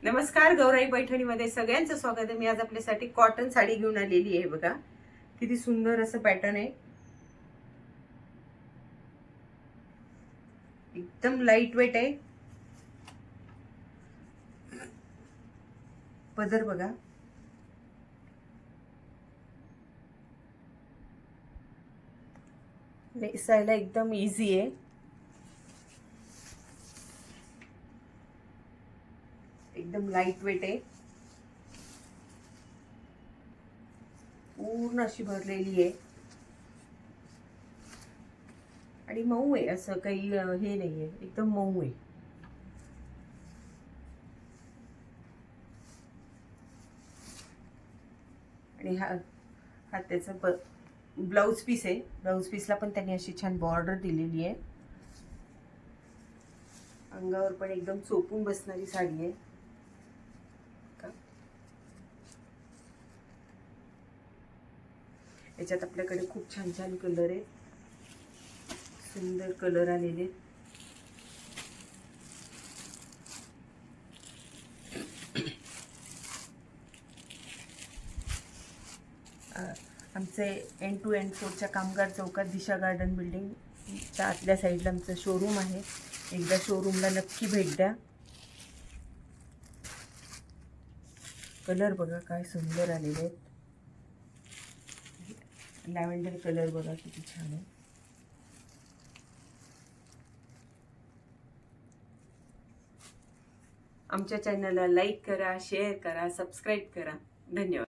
नमस्कार, गौराई पैठणीमध्ये सगळ्यांचं स्वागत आहे। मी आज आपल्यासाठी कॉटन साडी घेऊन आलेली आहे। बघा किती सुंदर असं पॅटर्न आहे, एकदम लाईट वेट आहे। पदर बघा, नेसायला एकदम इझी आहे। एकदम लाईट वेट आहे, पूर्ण अशी भरलेली आहे आणि मऊ आहे, असं काही हे नाहीये, एकदम मऊ आहे। आणि हा त्याचा ब्लाउज पीस आहे। ब्लाउज पीसला पण त्यांनी अशी छान बॉर्डर दिलेली आहे। अंगावर पण एकदम चोपून बसणारी साडी आहे। याच्यात आपल्याकडे खूप छान छान कलर आहे, सुंदर कलर आलेले। आमचे एंड टू एंड 4च्या कामगार चौकात दिशा गार्डन बिल्डिंगच्या आतल्या साईडला आमचं शोरूम आहे। एकदा शोरूमला नक्की भेट द्या। कलर बघा काय सुंदर आलेले आहेत। लॅव्हेंडर कलर बघा किती छान आहे। आमच्या चॅनलला लाईक करा, शेअर करा, सबस्क्राईब करा। धन्यवाद।